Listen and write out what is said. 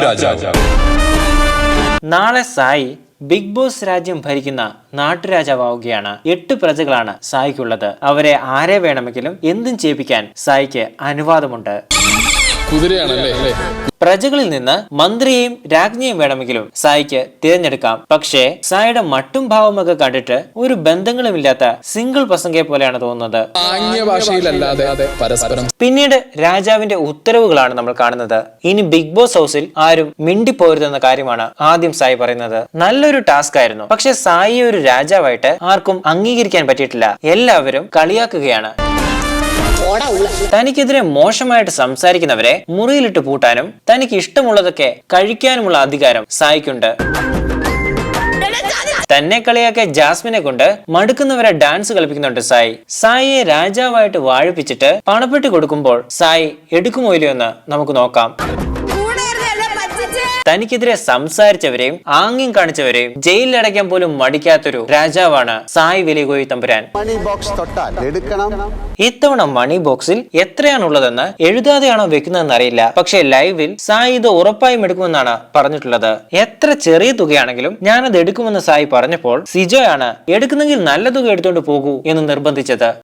നാട്ടുരാജാവ്. നാളെ Sai big boss രാജ്യം ഭരിക്കുന്ന നാട്ടുരാജാവുകയാണ്. 8 പ്രജകളാണ് സായിക്കുള്ളത്. അവരെ ആരെ വേണമെങ്കിലും എന്തും ചെയ്യിപ്പിക്കാൻ സായിക്ക് അനുവാദമുണ്ട്. പ്രജകളിൽ നിന്ന് മന്ത്രിയെയും രാജ്ഞിയെയും വേണമെങ്കിലും സായിക്ക് തിരഞ്ഞെടുക്കാം. പക്ഷേ സായിയുടെ മട്ടും ഭാവമൊക്കെ കണ്ടിട്ട് ഒരു ബന്ധങ്ങളുമില്ലാത്ത സിംഗിൾ പസംഗയെ പോലെയാണ് തോന്നുന്നത്. പിന്നീട് രാജാവിന്റെ ഉത്തരവുകളാണ് നമ്മൾ കാണുന്നത്. ഇനി ബിഗ് ബോസ് ഹൗസിൽ ആരും മിണ്ടിപ്പോരുതെന്ന കാര്യമാണ് ആദ്യം സായി പറയുന്നത്. നല്ലൊരു ടാസ്ക് ആയിരുന്നു. പക്ഷെ സായിയെ ഒരു രാജാവായിട്ട് ആർക്കും അംഗീകരിക്കാൻ പറ്റിയിട്ടില്ല. എല്ലാവരും കളിയാക്കുകയാണ്. തനിക്കെതിരെ മോശമായിട്ട് സംസാരിക്കുന്നവരെ മുറിയിലിട്ട് പൂട്ടാനും തനിക്ക് ഇഷ്ടമുള്ളതൊക്കെ കഴിക്കാനുമുള്ള അധികാരം സായിക്കുണ്ട്. തന്നെ കളിയാക്കിയ ജാസ്മിനെ കൊണ്ട് മടുക്കുന്നവരെ ഡാൻസ് കളിപ്പിക്കുന്നുണ്ട് സായി. സായിയെ രാജാവായിട്ട് വാഴിപ്പിച്ചിട്ട് പണപ്പെട്ടി കൊടുക്കുമ്പോൾ സായി എടുക്കുമോ ഇല്ലയോ എന്ന് നമുക്ക് നോക്കാം. തനിക്കെതിരെ സംസാരിച്ചവരെയും ആംഗ്യം കാണിച്ചവരെയും ജയിലിലടയ്ക്കാൻ പോലും മടിക്കാത്തൊരു രാജാവാണ് സായി വലിയകോയി തമ്പുരാൻ. ഇത്തവണ മണി ബോക്സിൽ എത്രയാണുള്ളതെന്ന് എഴുതാതെയാണോ വെക്കുന്നതെന്ന് അറിയില്ല. പക്ഷെ ലൈവിൽ സായി ഇത് ഉറപ്പായും എടുക്കുമെന്നാണ് പറഞ്ഞിട്ടുള്ളത്. എത്ര ചെറിയ തുകയാണെങ്കിലും ഞാനത് എടുക്കുമെന്ന് സായി പറഞ്ഞപ്പോൾ സിജോയാണ് എടുക്കുന്നെങ്കിൽ നല്ല തുക എടുത്തുകൊണ്ട് പോകൂ എന്ന് നിർബന്ധിച്ചത്.